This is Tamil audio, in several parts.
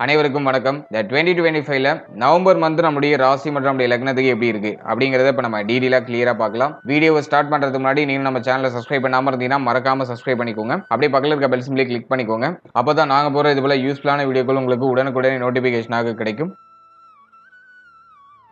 அனைவருக்கும் வணக்கம். இந்த 2025ல நவம்பர் மந்த் நம்முடைய ராசி மற்றும் நம்முடைய லக்னத்துக்கு எப்படி இருக்கு அப்படிங்கறத இப்ப நம்ம டீடைலா கிளியரா பார்க்கலாம். வீடியோவை ஸ்டார்ட் பண்றதுக்கு முன்னாடி நீங்க நம்ம சேனலை சப்ஸ்கிரைப் பண்ணாம இருந்தீங்கன்னா மறக்காம சப்ஸ்கிரைப் பண்ணிக்கோங்க. அப்படியே பக்கத்துல இருக்க பெல் சிம்பிளை கிளிக் பண்ணிக்கோங்க. அப்பதான் நாங்க போற இது போல யூஸ்ஃபுல்லான வீடியோக்கள் உங்களுக்கு உடனுக்குடனே நோட்டிபிகேஷனாக கிடைக்கும்.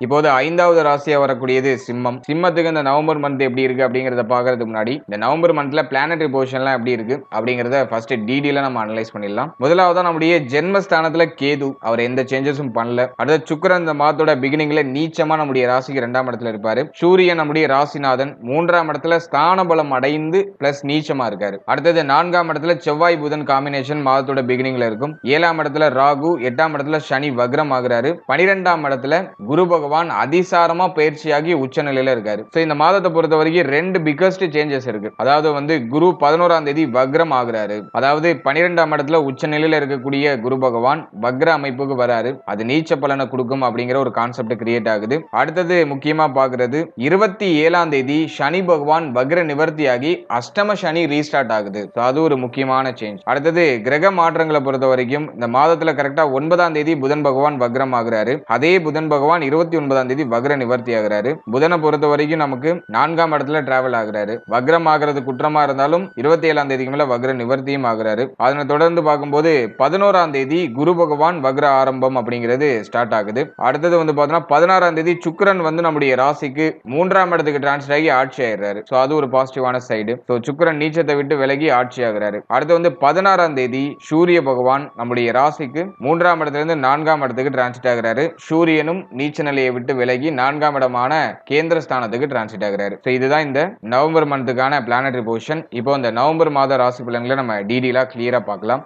இப்போது 5வது ராசியா வரக்கூடியது சிம்மம். சிம்மத்துக்கு இந்த நவம்பர் மந்த் எப்படி இருக்கு அப்படிங்கறத பாக்குறதுக்கு முன்னாடி இந்த நவம்பர் மந்த்ல பிளானட்டரி பொசிஷன்லாம் எப்படி இருக்கு அப்படிங்கறத ஃபர்ஸ்ட் டீடைலா நம்ம அனலைஸ் பண்ணிடலாம். முதலாவதா நம்முடைய ஜென்மஸ்தானத்துல கேது, அவர் எந்த சேஞ்சஸும் பண்ணல. அடுத்து சுக்கிரன் இந்த மாதத்தோட பிகினிங்ல நீச்சமா நம்முடைய ராசிக்கு 2ஆம் இடத்துல இருப்பாரு. சூரியன் நம்முடைய ராசிநாதன் 3ஆம் இடத்துல ஸ்தான பலம் அடைந்து பிளஸ் நீச்சமா இருக்காரு. அடுத்தது 4ஆம் இடத்துல செவ்வாய் புதன் காம்பினேஷன் மாதத்தோட பிகினிங்ல இருக்கும். 7ஆம் இடத்துல ராகு, 8ஆம் இடத்துல சனி வக்ரம் ஆகுறாரு. 12ஆம் இடத்துல குரு பகவான் அதிசாரமா பயிற்சியாகி உச்ச நிலையில இருக்காரு. சோ இந்த மாதத்தை பொறுத்த வரைக்கும் ரெண்டு பிகஸ்ட் சேஞ்சஸ் இருக்கு. அதாவது வந்து குரு 11ஆம் தேதி வக்ரம் ஆகுறாரு. அதாவது 12ஆம் இடத்துல உச்ச நிலையில இருக்கக்கூடிய குரு பகவான் வக்ர அமைப்புக்கு வராரு. அது நீச்ச பலனை கொடுக்கும் அப்படிங்கிற ஒரு கான்செப்ட் கிரியேட் ஆகுது. அடுத்தது முக்கியமா பாக்குறது 27ஆம் தேதி சனி பகவான் வக்ர நிவர்த்தியாகி அஷ்டம சனி ரீஸ்டார்ட் ஆகுது. அது ஒரு முக்கியமான சேஞ்ச். அடுத்தது கிரக மாற்றங்களை பொறுத்த வரைக்கும் இந்த மாதத்துல கரெக்டா 9ஆம் தேதி புதன் பகவான் வக்ரம் ஆகுறாரு. அதே புதன் பகவான் 29ஆம் தேதி வக்ர நிவர்த்தி ஆகுறாரு. புதனை பொறுத்த வரைக்கும் நமக்கு 4ஆம் இடத்துல டிராவல் ஆகுறாரு. வக்ரம் ஆகிறது குற்றமா இருந்தாலும் 27ஆம் தேதிக்கு மேல வக்ர நிவர்த்தியும் ஆகுறாரு. அதனை தொடர்ந்து பார்க்கும்போது 11ஆம் தேதி குரு பகவான் வக்ர ஆரம்பம் அப்படிங்கிறது ஸ்டார்ட் ஆகுது. அடுத்தது வந்து பார்த்தோம்னா 16ஆம் தேதி சுக்கிரன் வந்து நம்முடைய ராசிக்கு 3ஆம் இடத்துக்கு டிரான்ஸ்ஃபர் ஆகி ஆட்சி ஆயிடுறாரு. சோ அது ஒரு பாசிட்டிவான சைடு. சோ சுக்கிரன் நீச்சத்தை விட்டு விலகி ஆட்சி ஆகுறாரு. அடுத்து வந்து 16ஆம் தேதி சூரிய பகவான் நம்முடைய ராசிக்கு 3ஆம் இடத்துல இருந்து 4ஆம் இடத்துக்கு டிரான்ஸ்ஃபர் ஆகுறாரு. சூரியனும் நீச்ச நிலையை விட்டு விலகி 4ஆம் இடமான கேந்திர ஸ்தானத்துக்கு டிரான்சிட் ஆகுறாரு. சோ இதுதான் இந்த நவம்பர் மந்த்துக்கான பிளானட்டரி பொசிஷன். இப்போ இந்த நவம்பர் மாத ராசி பலன்களை நம்ம டீடைலா கிளியரா பார்க்கலாம்.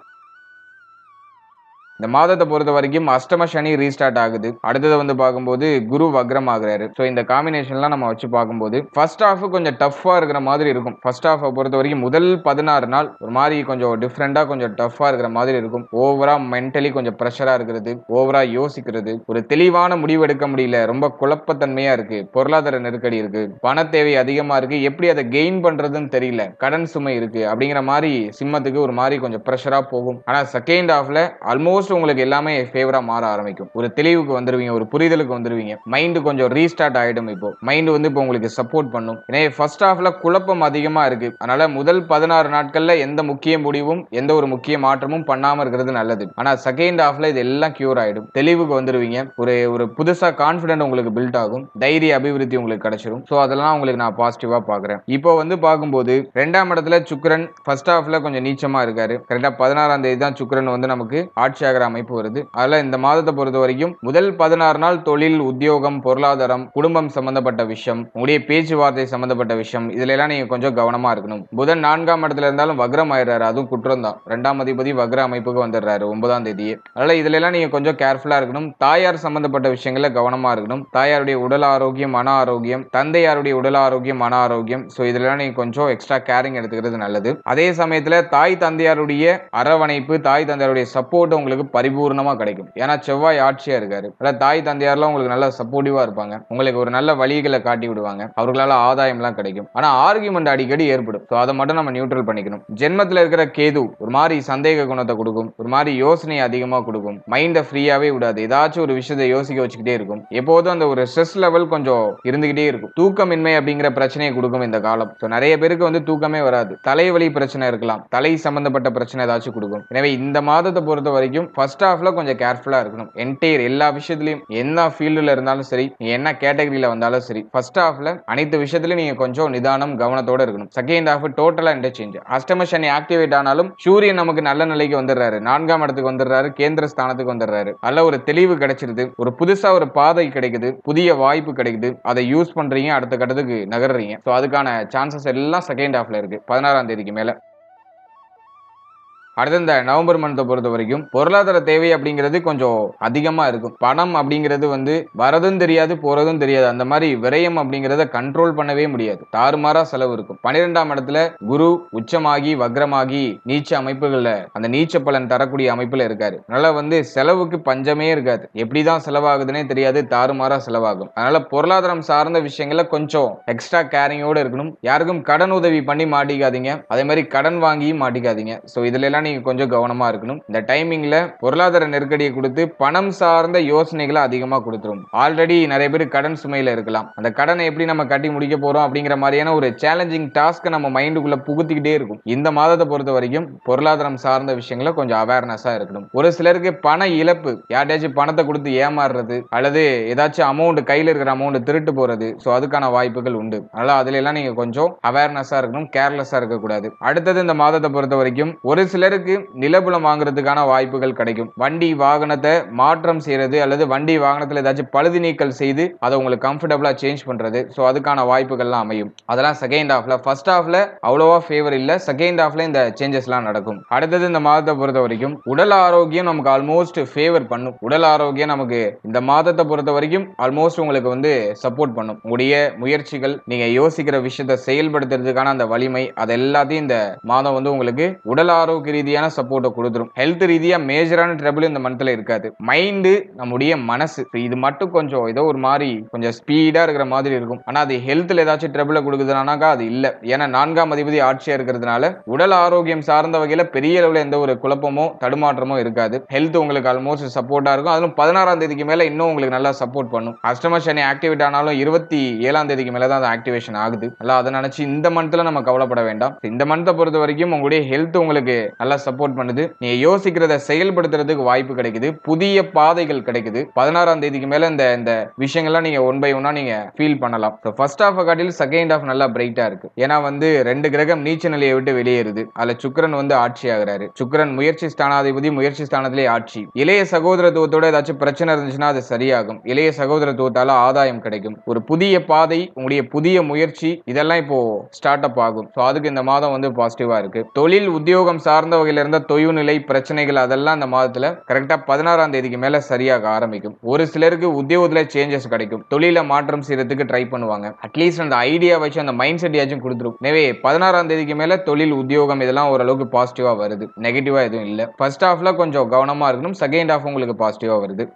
இந்த மாதத்தை பொறுத்த வரைக்கும் அஷ்டம சனி ரீஸ்டார்ட் ஆகுது. அடுத்தது வந்து பார்க்கும்போது குரு வக்ரம் ஆகுறாரு. ஸோ இந்த காம்பினேஷன்லாம் நம்ம வச்சு பார்க்கும்போது ஃபர்ஸ்ட் ஹாஃப் கொஞ்சம் டஃப்பா இருக்கிற மாதிரி இருக்கும். ஃபர்ஸ்ட் ஹாஃப் பொறுத்த வரைக்கும் முதல் 16 நாள் ஒரு மாதிரி கொஞ்சம் டிஃப்ரெண்டா கொஞ்சம் டஃப்பா இருக்கிற மாதிரி இருக்கும். ஓவரா மென்டலி கொஞ்சம் ப்ரெஷரா இருக்கிறது, ஓவரா யோசிக்கிறது, ஒரு தெளிவான முடிவு எடுக்க முடியல, ரொம்ப குழப்பத்தன்மையா இருக்கு, பொருளாதார நெருக்கடி இருக்கு, பண தேவை அதிகமா இருக்கு, எப்படி அதை கெயின் பண்றதுன்னு தெரியல, கடன் சுமை இருக்கு அப்படிங்கிற மாதிரி சிம்மத்துக்கு ஒரு மாதிரி கொஞ்சம் ப்ரெஷரா போகும். ஆனா செகண்ட் ஹாஃப்ல ஆல்மோஸ்ட் உங்களுக்கு எல்லாமே ஃபேவரா மாற ஆரம்பிக்கும். ஒரு தெளிவுக்கு வந்துருவீங்க, ஒரு புரிதலுக்கு வந்துருவீங்க. மைண்ட் கொஞ்சம் ரீஸ்டார்ட் ஆயிடும். இப்போ மைண்ட் வந்து இப்போ உங்களுக்கு சப்போர்ட் பண்ணும். ஏன்னா ஃபர்ஸ்ட் ஹாஃப்ல குழப்பம் அதிகமா இருக்கு. அதனால முதல் 16 நாட்கள்ல எந்த முக்கிய முடிவும் எந்த ஒரு முக்கிய மாற்றமும் பண்ணாம இருக்கிறது நல்லது. ஆனா செகண்ட் ஹாஃப்ல இது எல்லாம் கியூர் ஆயிடும். தெளிவுக்கு வந்துருவீங்க. ஒரு புதுசா கான்ஃபிடென்ட் உங்களுக்கு பில்ட் ஆகும். தைரிய அபிவிருத்தி உங்களுக்கு கிடைச்சிடும். சோ அதெல்லாம் உங்களுக்கு நான் பாசிட்டிவா பாக்குறேன். இப்போ வந்து பார்க்கும்போது 2ஆம் இடத்துல சுக்கிரன் ஃபர்ஸ்ட் ஹாஃப்ல கொஞ்சம் நீச்சமா இருக்காரு. கரெக்டா 16ஆம் தேதி தான் சுக்கிரன் வந்து நமக்கு ஆட்சியாக அமைப்பு வருது. அதுல இந்த மாதத்தை பொறுத்த வரைக்கும் முதல் 16 நாள் தொழில், உத்தியோகம், பொருளாதாரம், குடும்பம் சம்பந்தப்பட்ட விஷயம், உங்களுடைய பேச்சுவார்த்தை சம்பந்தப்பட்ட விஷயம், இதுல எல்லாம் நீங்க கொஞ்சம் கவனமா இருக்கணும். புதன் 4ஆம் இடத்துல இருந்தாலும் வக்ரம் ஆயிடுறாரு. அதுவும் குற்றம் தான். 2ஆம் அதிபதி வக்ர அமைப்புக்கு வந்துடுறாரு 9ஆம் தேதியே. அதனால இதுல எல்லாம் நீங்க கொஞ்சம் கேர்ஃபுல்லா இருக்கணும். தாயார் சம்பந்தப்பட்ட விஷயங்கள்ல கவனமா இருக்கணும். தாயாருடைய உடல் ஆரோக்கியம், மன ஆரோக்கியம், தந்தையாருடைய உடல் ஆரோக்கியம், மன ஆரோக்கியம், சோ இதுல எல்லாம் நீங்க கொஞ்சம் எக்ஸ்ட்ரா கேரிங் எடுத்துக்கிறது நல்லது. அதே சமயத்துல தாய் தந்தையாருடைய அரவணைப்பு, தாய் தந்தையாருடைய சப்போர்ட் உங்களுக்கு பரிபூர்ணமா கிடைக்கும். ஏன்னா செவ்வாய் ஆட்சியா இருக்காரு. தாய் தந்தையார்லாம் உங்களுக்கு நல்ல சப்போர்ட்டிவா இருப்பாங்க. உங்களுக்கு ஒரு நல்ல வழிகளை காட்டி விடுவாங்க. அவர்களால ஆதாயம் எல்லாம் கிடைக்கும். ஆனா ஆர்குமெண்ட் அடிக்கடி ஏற்படும். அதை மட்டும் நம்ம நியூட்ரல் பண்ணிக்கணும். ஜென்மத்துல இருக்கிற கேது ஒரு மாதிரி சந்தேக குணத்தை கொடுக்கும். ஒரு மாதிரி யோசனை அதிகமா கொடுக்கும். மைண்ட ஃப்ரீயாவே விடாது. ஏதாச்சும் ஒரு விஷயத்தை யோசிக்க வச்சுக்கிட்டே இருக்கும். எப்போதும் அந்த ஒரு ஸ்ட்ரெஸ் லெவல் கொஞ்சம் இருந்துகிட்டே இருக்கும். தூக்கமின்மை அப்படிங்கிற பிரச்சனையை கொடுக்கும் இந்த காலம். நிறைய பேருக்கு வந்து தூக்கமே வராது. தலைவலி பிரச்சனை இருக்கலாம். தலை சம்பந்தப்பட்ட பிரச்சனை ஏதாச்சும் கொடுக்கும். எனவே இந்த மாதத்தை பொறுத்த வரைக்கும் ஃபர்ஸ்ட் ஹாஃப்ல கொஞ்சம் கேர்ஃபுல்லா இருக்கணும். என்டையர் எல்லா விஷயத்திலயும் என்ன ஃபீல்டுல இருந்தாலும் சரி, என்ன கேட்டகரியில வந்தாலும் சரி, ஃபர்ஸ்ட் ஹாஃப்ல அனைத்து விஷயத்திலயும் நீங்க கொஞ்சம் நிதானம் கவனத்தோட இருக்கணும். செகண்ட் ஹாஃப் டோட்டலா இன்டர்சேஞ்ச். அஷ்டம சனி ஆக்டிவேட் ஆனாலும் சூரியன் நமக்கு நல்ல நிலைக்கு வந்துடுறாரு. 4ஆம் இடத்துக்கு வந்துடுறாரு. கேந்திர ஸ்தானத்துக்கு வந்துடுறாரு. அல்ல ஒரு தெளிவு கிடைச்சிருது. ஒரு புதுசா ஒரு பாதை கிடைக்குது. புதிய வாய்ப்பு கிடைக்குது. அதை யூஸ் பண்றீங்க. அடுத்த கட்டத்துக்கு நகர்றீங்க. சோ அதுக்கான சான்சஸ் எல்லாம் செகண்ட் ஹாஃப்ல இருக்கு 16ஆம் தேதிக்கு மேல. அடுத்த இந்த நவம்பர் மந்தை பொறுத்த வரைக்கும் பொருளாதார தேவை அப்படிங்கிறது கொஞ்சம் அதிகமா இருக்கும். பணம் அப்படிங்கிறது வந்து வரதும் தெரியாது, போறதும் தெரியாது. அந்த மாதிரி விரயம் அப்படிங்கிறத கண்ட்ரோல் பண்ணவே முடியாது. தாறுமாறா செலவு இருக்கும். 12ஆம் இடத்துல குரு உச்சமாகி வக்ரமாகி நீச்ச அமைப்புகள்ல அந்த நீச்ச பலன் தரக்கூடிய அமைப்புல இருக்காரு. அதனால வந்து செலவுக்கு பஞ்சமே இருக்காது. எப்படிதான் செலவாகுதுன்னே தெரியாது. தாறுமாறா செலவாகும். அதனால பொருளாதாரம் சார்ந்த விஷயங்கள கொஞ்சம் எக்ஸ்ட்ரா கேரிங்கோட இருக்கணும். யாருக்கும் கடன் உதவி பண்ணி மாட்டிக்காதீங்க. அதே மாதிரி கடன் வாங்கியும் மாட்டிக்காதீங்க. சோ இதுல எல்லாம் நீங்க கொஞ்சம் கவனமா இருக்கணும். இந்த டைமிங்ல பொருளாதார நெருக்கடியை கொடுத்து பணம் சார்ந்த யோசனைகளை அதிகமா கொடுத்துரும். ஆல்ரெடி நிறைய பேர் கடன் சுமையில இருக்கலாம். அந்த கடனை எப்படி நம்ம கட்டி முடிக்க போறோம் அப்படிங்கிற மாதிரியான ஒரு சேலஞ்சிங் டாஸ்க் நம்ம மைண்டுக்குள்ள புகுத்திக்கிட்டே இருக்கும். இந்த மாதத்தை பொறுத்த வரைக்கும் பொருளாதாரம் சார்ந்த விஷயங்கள கொஞ்சம் அவேர்னஸா இருக்கணும். ஒரு சிலருக்கு பண இழப்பு, யார்ட்டாச்சும் பணத்தை கொடுத்து ஏமாறுறது அல்லது ஏதாச்சும் அமௌண்ட் கையில இருக்கிற அமௌண்ட் திருட்டு போறது, சோ அதுக்கான வாய்ப்புகள் உண்டு. அதனால அதுல எல்லாம் நீங்க கொஞ்சம் அவேர்னஸா இருக்கணும், கேர்லெஸ்ஸா இருக்கக்கூடாது. அடுத்தது இந்த மாதத்தை பொறுத்த வரைக்கும் ஒரு சிலருக்கு நிலபுலம் வாங்குறதுக்கான வாய்ப்புகள் கிடைக்கும். வண்டி வாகனத்தை மாற்றம் செய்யறது அல்லது வண்டி வாகனத்துல ஏதாச்சும் பழுது நீக்கல் செய்து அதை உங்களுக்கு கம்ஃபர்டபுளா சேஞ்ச் பண்றது, சோ அதுக்கான வாய்ப்புகள்லாம் அமையும். அதெல்லாம் செகண்ட் ஹாஃப்ல. ஃபர்ஸ்ட் ஹாஃப்ல அவ்வளவா ஃபேவர் இல்ல, செகண்ட் ஹாஃப்ல இந்த சேஞ்சஸ்லாம் நடக்கும். அடுத்தது இந்த மாதத்தை பொறுத்த வரைக்கும் உடல் ஆரோக்கியம் நமக்கு ஆல்மோஸ்ட் ஃபேவர் பண்ணும். உடல் ஆரோக்கியம் நமக்கு இந்த மாதத்தை பொறுத்த வரைக்கும் ஆல்மோஸ்ட் உங்களுக்கு வந்து சப்போர்ட் பண்ணும். உங்களுடைய முயற்சிகள், நீங்க யோசிக்கிற விஷயத்தை செயல்படுத்துறதுக்கான அந்த வலிமை, அது எல்லாத்தையும் இந்த மாதம் வந்து உங்களுக்கு உடல் ஆரோக்கிய ரீதியான சப்போர்ட்டை கொடுத்துரும். ஹெல்த் ரீதியா மேஜரான ட்ரபிள் இந்த மந்த்ல இருக்காது. மைண்டு, நம்முடைய மனசு, இது மட்டும் கொஞ்சம் ஏதோ ஒரு மாதிரி கொஞ்சம் ஸ்பீடா இருக்கிற மாதிரி இருக்கும். ஆனா அது ஹெல்த்ல ஏதாச்சும் ட்ரபிளை கொடுக்குதுனாக்கா அது இல்ல. ஏன்னா 4ஆம் அதிபதி ஆட்சியா இருக்கிறதுனால உடல் ஆரோக்கியம் சார்ந்த வகையில பெரிய அளவுல எந்த ஒரு குழப்பமோ தடுமாற்றமோ இருக்காது. ஹெல்த் உங்களுக்கு ஆல்மோஸ்ட் சப்போர்ட்டா இருக்கும். அதுவும் 16ஆம் தேதிக்கு மேல இன்னும் உங்களுக்கு நல்லா சப்போர்ட் பண்ணும். அஷ்டம சனி ஆக்டிவேட் ஆனாலும் 27ஆம் தேதிக்கு மேல தான் அது ஆக்டிவேஷன் ஆகுது. அதை நினைச்சு இந்த மந்த்ல நம்ம கவலைப்பட வேண்டாம். இந்த மந்த்தை பொறுத்த வரைக்கும் உங்களுடைய ஹெல்த் உங்களுக்கு நல்லா சப்போர்ட் பண்ணுது. நீங்க யோசிக்கிறத செயல்படுத்துறதுக்கு வாய்ப்பு கிடைக்குது. புதிய பாதைகள் கிடைக்குது. 16ஆம் தேதிக்கு மேல இந்த விஷயங்கள்லாம் நீங்க ஒன் பை ஒன்னா நீங்க ஃபீல் பண்ணலாம். ஃபர்ஸ்ட் ஹாஃப் காட்டில் செகண்ட் ஹாஃப் நல்லா பிரைட்டா இருக்கு. ஏன்னா வந்து 2 கிரகம் நீச்ச நிலையை விட்டு வெளியேறுது. அதுல சுக்கிரன் வந்து ஆட்சி ஆகிறாரு. சுக்கிரன் முயற்சி ஸ்தானாதிபதி, முயற்சி ஸ்தானத்திலே ஆட்சி. இளைய சகோதரத்துவத்தோட ஏதாச்சும் பிரச்சனை இருந்துச்சுன்னா அது சரியாகும். இளைய சகோதரத்துவத்தால ஆதாயம் கிடைக்கும். ஒரு புதிய பாதை, உங்களுடைய புதிய முயற்சி, இதெல்லாம் இப்போ ஸ்டார்ட் அப் ஆகும். சோ அதுக்கு இந்த மாதம் வந்து பாசிட்டிவா இருக்கு. தொழில் உத்தியோகம் சார்ந்த வகையில இருந்த தொய்வு நிலை பிரச்சனைகள் அதெல்லாம் இந்த மாதத்துல கரெக்டா 16ஆம் தேதிக்கு மேல சரியாக ஆரம்பிக்கும். ஒரு சிலருக்கு உத்தியோகத்துல சேஞ்சஸ் கிடைக்கும். தொழில மாற்றம் செய்யறதுக்கு ட்ரை பண்ணுவாங்க. அட்லீஸ்ட் அந்த ஐடியா வச்சு அந்த மைண்ட் செட் யாச்சும் கொடுத்துரும். எனவே 16ஆம் தேதிக்கு மேல தொழில் உத்தியோகம் இதெல்லாம் ஓரளவுக்கு பாசிட்டிவா வருது. நெகட்டிவா எதுவும் இல்ல. ஃபர்ஸ்ட் ஹாஃப்ல கொஞ்சம் கவனமா இருக்கணும். செகண்ட் ஹாஃப் உங்களுக்கு பாசிட்டிவா வருது.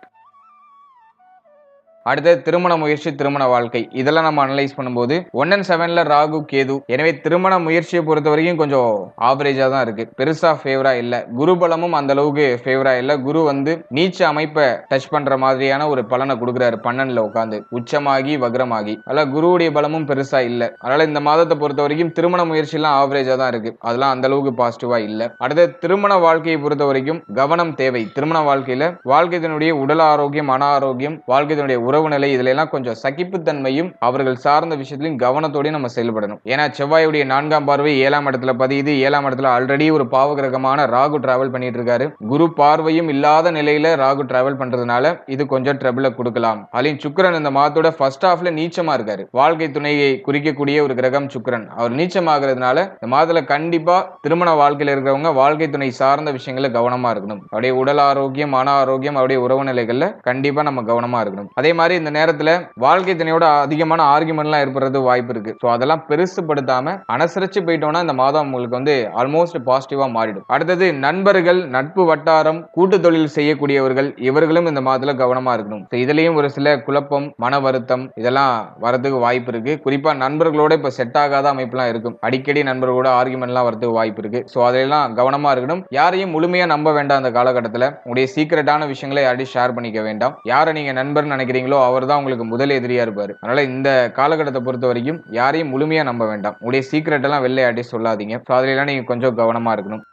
அடுத்து திருமண முயற்சி, திருமண வாழ்க்கை, இதெல்லாம் நம்ம அனலைஸ் பண்ணும்போது 1 and 7ல ராகு கேது. எனவே திருமண முயற்சியை பொறுத்த வரைக்கும் கொஞ்சம் ஆவரேஜா தான் இருக்கு. பெருசா ஃபேவரா இல்ல. குரு பலமும் அந்த அளவுக்கு ஃபேவரா இல்ல. குரு வந்து நீச்ச அமைப்பை டச் பண்ற மாதிரியான ஒரு பலனை கொடுக்குறாரு 12ல உட்காந்து உச்சமாகி வக்ரமாகி. அதனால குருவுடைய பலமும் பெருசா இல்ல. அதனால இந்த மாதத்தை பொறுத்த வரைக்கும் திருமண முயற்சி எல்லாம் ஆவரேஜா தான் இருக்கு. அதெல்லாம் அந்த அளவுக்கு பாசிட்டிவா இல்ல. அடுத்து திருமண வாழ்க்கையை பொறுத்த வரைக்கும் கவனம் தேவை. திருமண வாழ்க்கையில வாழ்க்கையினுடைய உடல் ஆரோக்கியம், மன ஆரோக்கியம், வாழ்க்கையினுடைய உறவு நிலை, இதுல எல்லாம் கொஞ்சம் சகிப்புத்தன்மையும் அவர்கள் சார்ந்த விஷயத்திலும் கவனத்தோடய நம்ம செயல்படணும். ஏன்னா செவ்வாயுடைய 4ஆம் பார்வை 7ஆம் இடத்துல பதியுது. 7ஆம் இடத்துல ஆல்ரெடி ஒரு பாவகிரகமான ராகு டிராவல் பண்ணிட்டு இருக்காரு. குரு பார்வையும் இல்லாத நிலையில ராகு டிராவல் பண்றதுனால இது கொஞ்சம் ட்ரபிள கொடுக்கலாம். அதுலயும் சுக்கிரன் இந்த மாதத்தோட ஃபர்ஸ்ட் ஹாஃப்ல நீச்சமா இருக்காரு. வாழ்க்கை துணையை குறிக்கக்கூடிய ஒரு கிரகம் சுக்கிரன். அவர் நீச்சமாகிறதுனால இந்த மாதத்துல கண்டிப்பா திருமண வாழ்க்கையில இருக்கிறவங்க வாழ்க்கை துணை சார்ந்த விஷயங்கள கவனமா இருக்கணும். அப்படியே உடல் ஆரோக்கியம், மன ஆரோக்கியம், அப்படியே உறவு நிலைகள்ல கண்டிப்பா நம்ம கவனமா இருக்கணும். அதே மாதிரி இந்த நேரத்துல வாழ்க்கை துணையோட அதிகமான ஆர்குமெண்ட்லாம் ஏற்படுறது வாய்ப்பு இருக்கு. சோ அதெல்லாம் பெருசுபடுத்தாம அனுசரிச்சு போயிட்டோம்னா இந்த மாதம் உங்களுக்கு வந்து ஆல்மோஸ்ட் பாசிட்டிவா மாறிடும். அடுத்தது நண்பர்கள், நட்பு வட்டாரம், கூட்டு தொழில் செய்யக்கூடியவர்கள், இவர்களும் இந்த மாதத்துல கவனமா இருக்கணும். இதுலயும் ஒரு சில குழப்பம், மன வருத்தம் இதெல்லாம் வரதுக்கு வாய்ப்பு இருக்கு. குறிப்பா நண்பர்களோட இப்ப செட் ஆகாத அமைப்புலாம் இருக்கும். அடிக்கடி நண்பர்களோட ஆர்குமெண்ட்லாம் வரதுக்கு வாய்ப்பு இருக்கு. சோ அதெல்லாம் கவனமா இருக்கணும். யாரையும் முழுமையா நம்ப வேண்டாம். அந்த காலகட்டத்துல உங்களுடைய சீக்கிரட்டான விஷயங்களை யாரையும் ஷேர் பண்ணிக்க வேண்டாம். யாரை நீங்க நண்பர் நினைக்கிறீங்களோ அவர் தான் உங்களுக்கு முதல் எதிரியா இருப்பாரு. அதனால இந்த காலகட்டத்தை பொறுத்த வரைக்கும் யாரையும் முழுமையா நம்ப வேண்டாம். உங்களுடைய சீக்கிரட் எல்லாம் வெளில யார்ட்டையும் சொல்லாதீங்க. அதுல நீங்க கொஞ்சம் கவனமா இருக்கணும்.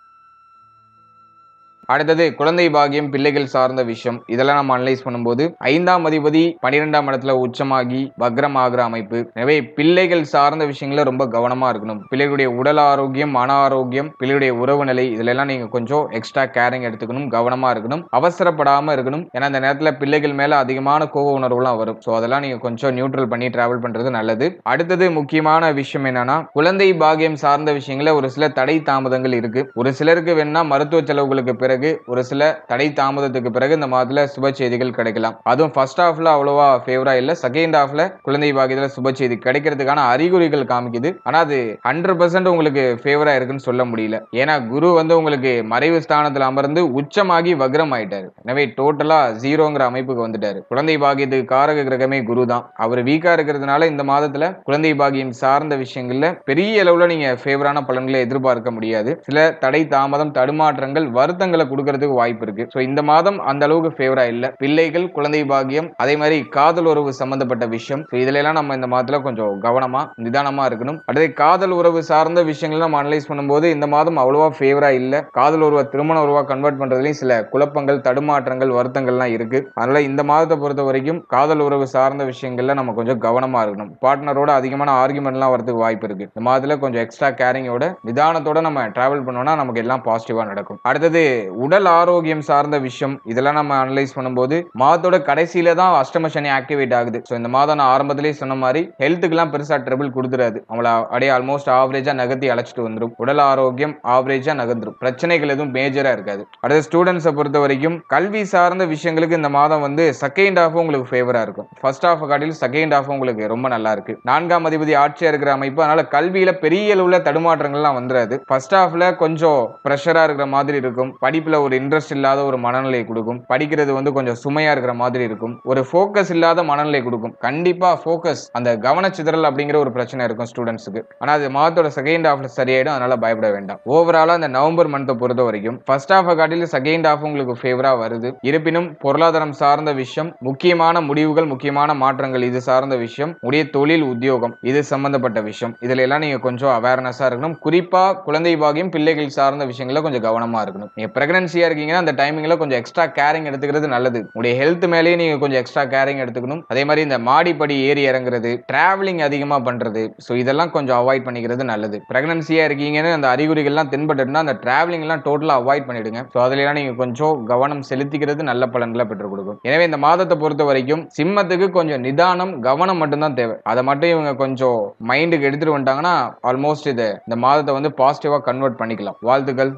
அடுத்தது குழந்தை பாகியம், பிள்ளைகள் சார்ந்த விஷயம், இதெல்லாம் நம்ம அனலைஸ் பண்ணும்போது 5ஆம் அதிபதி 12ஆம் இடத்துல உச்சமாகி வக்ரம் ஆகிற அமைப்பு. எனவே பிள்ளைகள் சார்ந்த விஷயங்கள ரொம்ப கவனமா இருக்கணும். பிள்ளைகளுடைய உடல் ஆரோக்கியம், மன ஆரோக்கியம், பிள்ளைகளுடைய உறவு நிலை, இதுல எல்லாம் நீங்க கொஞ்சம் எக்ஸ்ட்ரா கேரிங் எடுத்துக்கணும். கவனமா இருக்கணும். அவசரப்படாம இருக்கணும். ஏன்னா இந்த நேரத்துல பிள்ளைகள் மேல அதிகமான கோப உணர்வுலாம் வரும். சோ அதெல்லாம் நீங்க கொஞ்சம் நியூட்ரல் பண்ணி டிராவல் பண்றது நல்லது. அடுத்தது முக்கியமான விஷயம் என்னன்னா, குழந்தை பாகியம் சார்ந்த விஷயங்கள ஒரு சில தடை தாமதங்கள் இருக்கு. ஒரு சிலருக்கு வேணா மருத்துவ செலவுகளுக்கு பிறகு பிறகு ஒரு சில தடை தாமதத்துக்கு பிறகு இந்த மாதத்துல சுப செய்திகள் கிடைக்கலாம். அதுவும் ஃபர்ஸ்ட் ஹாஃப்ல அவ்வளவா ஃபேவரா இல்ல, செகண்ட் ஹாஃப்ல குழந்தை பாக்கியத்துல சுப செய்தி கிடைக்கிறதுக்கான அறிகுறிகள் காமிக்குது. ஆனா அது 100% உங்களுக்கு ஃபேவரா இருக்குன்னு சொல்ல முடியல. ஏன்னா குரு வந்து உங்களுக்கு மறைவு ஸ்தானத்துல அமர்ந்து உச்சமாகி வக்ரம் ஆயிட்டாரு. எனவே டோட்டலா ஜீரோங்கிற அமைப்புக்கு வந்துட்டாரு. குழந்தை பாக்கியத்துக்கு காரக கிரகமே குரு தான். அவர் வீக்கா இருக்கிறதுனால இந்த மாதத்துல குழந்தை பாக்கியம் சார்ந்த விஷயங்கள்ல பெரிய அளவுல நீங்க ஃபேவரான பலன்களை எதிர்பார்க்க முடியாது. சில தடை தாமதம் தடுமாற்றங்கள் வருத்தங்களை கொடுக்கறதுக்கு வாய்ப்பு இருக்கு. சோ இந்த மாதம் அந்த அளவுக்கு ஃபேவரா இல்ல. பிள்ளைகள் குழந்தை பாக்கியம் அதே மாதிரி காதல் உறவு சம்பந்தப்பட்ட விஷயம் இதுல எல்லாம் நம்ம இந்த மாதத்துல கொஞ்சம் கவனமா நிதானமா இருக்கணும். அடுத்து காதல் உறவு சார்ந்த விஷயங்கள் நம்ம அனலைஸ் பண்ணும்போது இந்த மாதம் அவ்வளவா ஃபேவரா இல்ல. காதல் உறவை திருமண உறவா கன்வெர்ட் பண்றதுலயும் சில குழப்பங்கள் தடுமாற்றங்கள் வருத்தங்கள்லாம் இருக்கு. அதனால இந்த மாதத்தை பொறுத்த வரைக்கும் காதல் உறவு சார்ந்த விஷயங்கள்ல நம்ம கொஞ்சம் கவனமா இருக்கணும். பார்ட்னரோட அதிகமான ஆர்குமெண்ட்லாம் வரதுக்கு வாய்ப்பு இருக்கு. இந்த மாதத்துல கொஞ்சம் எக்ஸ்ட்ரா கேரிங்கோட நிதானத்தோட நம்ம டிராவல் பண்ணோம்னா நமக்கு எல்லாம் பாசிட்டிவா நடக்கும். அடுத்தது உடல் ஆரோக்கியம் சார்ந்த விஷயம் இதெல்லாம் நம்ம அனலைஸ் பண்ணும்போது மாதத்தோட கடைசியில தான் அஷ்டம சனி ஆக்டிவேட் ஆகுது. சோ இந்த மாதம் நான் ஆரம்பத்திலேயே சொன்ன மாதிரி ஹெல்த்துக்குலாம் பெருசா ட்ரபிள் கொடுத்துறாது. அவங்கள அப்படியே ஆல்மோஸ்ட் ஆவரேஜா நகர்த்தி அழைச்சிட்டு வந்துடும். உடல் ஆரோக்கியம் ஆவரேஜா நகர்ந்துடும். பிரச்சனைகள் எதுவும் மேஜரா இருக்காது. அடுத்த ஸ்டூடெண்ட்ஸை பொறுத்த வரைக்கும் கல்வி சார்ந்த விஷயங்களுக்கு இந்த மாதம் வந்து செகண்ட் ஹாஃப் உங்களுக்கு ஃபேவரா இருக்கும். ஃபர்ஸ்ட் ஹாஃப் காட்டிலும் செகண்ட் ஹாஃப் உங்களுக்கு ரொம்ப நல்லா இருக்கு. 4ஆம் அதிபதி ஆட்சியா இருக்கிற அமைப்பு, அதனால கல்வியில பெரிய அளவுல தடுமாற்றங்கள்லாம் வந்துடாது. ஃபர்ஸ்ட் ஹாஃப்ல கொஞ்சம் பிரஷரா இருக்கிற மாதிரி இருக்கும். படிப்புல ஒரு இன்ட்ரெஸ்ட் இல்லாத ஒரு மனநிலை கொடுக்கும். படிக்கிறது வந்து கொஞ்சம் சுமையா இருக்கிற மாதிரி இருக்கும். ஒரு ஃபோக்கஸ் இல்லாத மனநிலை கொடுக்கும். கண்டிப்பா ஃபோக்கஸ் அந்த கவனச்சிதறல் அப்படிங்கிற ஒரு பிரச்சனை இருக்கும் ஸ்டூடெண்ட்ஸ்க்கு. ஆனா அது மாதத்தோட செகண்ட் ஹாஃப்ல சரியாயிடும். அதனால பயப்பட வேண்டாம். ஓவராலா அந்த நவம்பர் மந்த்தை பொறுத்த வரைக்கும் ஃபர்ஸ்ட் ஹாஃப் காட்டிலும் செகண்ட் ஹாஃப் உங்களுக்கு ஃபேவரா வருது. இருப்பினும் பொருளாதாரம் சார்ந்த விஷயம், முக்கியமான முடிவுகள், முக்கியமான மாற்றங்கள் இது சார்ந்த விஷயம், உடைய தொழில் உத்தியோகம் இது சம்பந்தப்பட்ட விஷயம் இதுல எல்லாம் நீங்க கொஞ்சம் அவேர்னஸா இருக்கணும். குறிப்பா குழந்தை பாக்கியம் பிள்ளைகள் சார்ந்த விஷயங்கள கொஞ்சம் கவனமா இருக்கணும். நீங்க பிரெக்னன்சியா இருக்கீங்கன்னா அந்த டைமிங்ல கொஞ்சம் எக்ஸ்ட்ரா கேரிங் எடுத்துக்கிறது நல்லது. உடைய ஹெல்த் மேலேயே நீங்க கொஞ்சம் எக்ஸ்ட்ரா கேரிங் எடுத்துக்கணும். அதே மாதிரி இந்த மாடிப்படி ஏறி இறங்குறது, டிராவலிங் அதிகமா பண்றது, சோ இதெல்லாம் கொஞ்சம் அவாய்ட் பண்ணிக்கிறது நல்லது. பிரெக்னன்சியா இருக்கீங்கன்னு அந்த அறிகுறிகள்லாம் தென்பட்டுனா அந்த டிராவலிங் எல்லாம் டோட்டலா அவாய்ட் பண்ணிடுங்க. சோ அதுல எல்லாம் நீங்க கொஞ்சம் கவனம் செலுத்திக்கிறது நல்ல பலன்களை பெற்றுக் கொடுக்கும். எனவே இந்த மாதத்தை பொறுத்த வரைக்கும் சிம்மத்துக்கு கொஞ்சம் நிதானம் கவனம் மட்டும்தான் தேவை. அதை மட்டும் இவங்க கொஞ்சம் மைண்டுக்கு எடுத்துட்டு வந்துட்டாங்கன்னா ஆல்மோஸ்ட் இந்த மாதத்தை வந்து பாசிட்டிவா கன்வெர்ட் பண்ணிக்கலாம். வாழ்த்துக்கள்.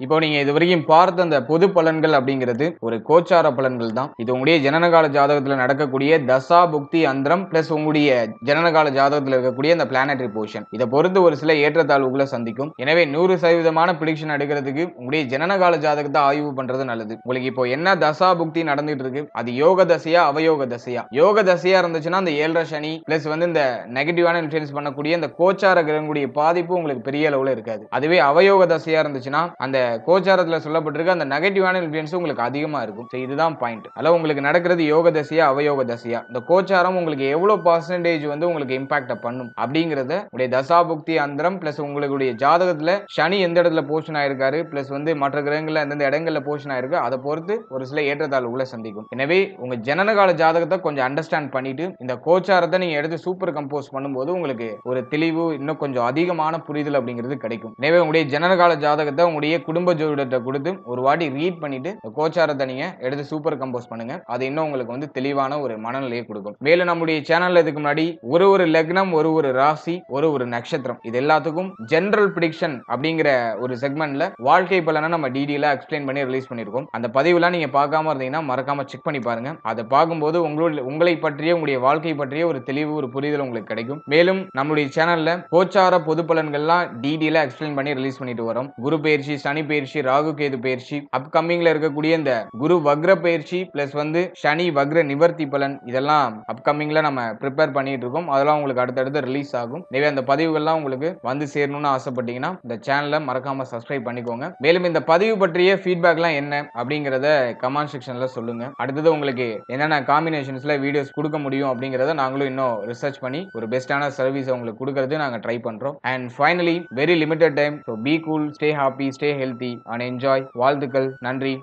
இப்போ நீங்க இது வரைக்கும் பார்த்த அந்த பொது பலன்கள் அப்படிங்கிறது ஒரு கோச்சார பலன்கள் தான். இது உங்களுடைய ஜனனகால ஜாதகத்துல நடக்கக்கூடிய தசா புக்தி அந்தரம் பிளஸ் உங்களுடைய ஜனனகால ஜாதகத்துல இருக்கக்கூடிய அந்த பிளானட்டரி பொசிஷன் இதை பொறுத்து ஒரு சில ஏற்றத்தாழ்வுகளை சந்திக்கும். எனவே 100% பிரிடிக்ஷன் எடுக்கிறதுக்கு உங்களுடைய ஜனனகால ஜாதகத்தை ஆய்வு பண்றது நல்லது. உங்களுக்கு இப்போ என்ன தசா புக்தி நடந்துட்டு இருக்கு, அது யோக தசையா அவயோக தசையா? யோக தசையா இருந்துச்சுன்னா அந்த 7.5 சனி பிளஸ் வந்து இந்த நெகட்டிவான இன்ஃபுளுன்ஸ் பண்ணக்கூடிய இந்த கோச்சார கிரகங்களுடைய பாதிப்பு உங்களுக்கு பெரிய அளவுல இருக்காது. அதுவே அவயோக தசையா இருந்துச்சுன்னா அந்த கோச்சாரத்துல சொல்லப்பட்டிருக்க அந்த நெகட்டிவான இன்ஃப்ளூயன்ஸ் உங்களுக்கு அதிகமா இருக்கும். இதுதான் பாயிண்ட். அல்ல உங்களுக்கு நடக்கிறது யோக தசையா அவயோக தசையா, இந்த கோச்சாரம் உங்களுக்கு எவ்வளவு பர்சன்டேஜ் வந்து உங்களுக்கு இம்பாக்ட் பண்ணும் அப்படிங்கறத உடைய தசாபுக்தி அந்தரம் பிளஸ் உங்களுடைய ஜாதகத்துல சனி எந்த இடத்துல போஷன் ஆயிருக்காரு பிளஸ் வந்து மற்ற கிரகங்கள்ல எந்தெந்த இடங்கள்ல போஷன் ஆயிருக்கு அதை பொறுத்து ஒரு சில ஏற்றத்தாழ்வுகளை சந்திக்கும். எனவே உங்க ஜனனகால ஜாதகத்தை கொஞ்சம் அண்டர்ஸ்டாண்ட் பண்ணிட்டு இந்த கோச்சாரத்தை நீங்க எடுத்து சூப்பர் கம்போஸ் பண்ணும்போது உங்களுக்கு ஒரு தெளிவு இன்னும் கொஞ்சம் அதிகமான புரிதல் அப்படிங்கிறது கிடைக்கும். எனவே உங்களுடைய ஜனனகால ஜாதகத்தை உங்களுடைய குடும்ப ஜோதிடத்தை கொடுத்து ஒரு வாட்டி ரீட் பண்ணிட்டு கோச்சாரத்தை நீங்க எடுத்து சூப்பர் கம்போஸ் பண்ணுங்க. அது இன்னும் உங்களுக்கு வந்து தெளிவான ஒரு மனநிலையை கொடுக்கும். மேலும் நம்முடைய சேனல்ல இதுக்கு முன்னாடி ஒரு லக்னம் ஒரு ராசி ஒரு நட்சத்திரம் இது எல்லாத்துக்கும் ஜெனரல் பிரிடிக்ஷன் அப்படிங்கிற ஒரு செக்மெண்ட்ல வாழ்க்கை பலனை நம்ம டீடைலா எக்ஸ்பிளைன் பண்ணி ரிலீஸ் பண்ணிருக்கோம். அந்த பதிவுலாம் நீங்க பார்க்காம இருந்தீங்கன்னா மறக்காம செக் பண்ணி பாருங்க. அதை பார்க்கும்போது உங்களை பற்றிய உங்களுடைய வாழ்க்கை பற்றிய ஒரு தெளிவு ஒரு புரிதல் உங்களுக்கு கிடைக்கும். மேலும் நம்முடைய சேனல்ல கோச்சார பொது பலன்கள்லாம் டீடைலா எக்ஸ்பிளைன் பண்ணி ரிலீஸ் பண்ணிட்டு வரோம். குரு பயிற்சி, சனி பயிற்சி, ராகு கேது பயிற்சி, அப்கமிங்ல இருக்கக்கூடிய இந்த குரு வக்ர பயிற்சி பிளஸ் வந்து சனி வக்ர நிவர்த்தி பலன் இதெல்லாம் அப்கமிங்ல நம்ம ப்ரிப்பேர் பண்ணிட்டு இருக்கோம். அதெல்லாம் உங்களுக்கு அடுத்தடுத்து ரிலீஸ் ஆகும். எனவே அந்த பதிவுகள்லாம் உங்களுக்கு வந்து சேரணும்னு ஆசைப்பட்டீங்கன்னா இந்த சேனலை மறக்காம சப்ஸ்கிரைப் பண்ணிக்கோங்க. மேலும் இந்த பதிவு பற்றிய ஃபீட்பேக்லாம் என்ன அப்படிங்கறத கமெண்ட் செக்ஷன்ல சொல்லுங்க. அடுத்தது உங்களுக்கு என்னென்ன காம்பினேஷன்ஸ்ல வீடியோஸ் கொடுக்க முடியும் அப்படிங்கறத நாங்களும் இன்னும் ரிசர்ச் பண்ணி ஒரு பெஸ்டான சர்வீஸ் உங்களுக்கு கொடுக்கறது நாங்க ட்ரை பண்றோம். And finally very limited time, so be cool, stay happy, stay healthy and enjoy. வாழ்த்துக்கள். நன்றி.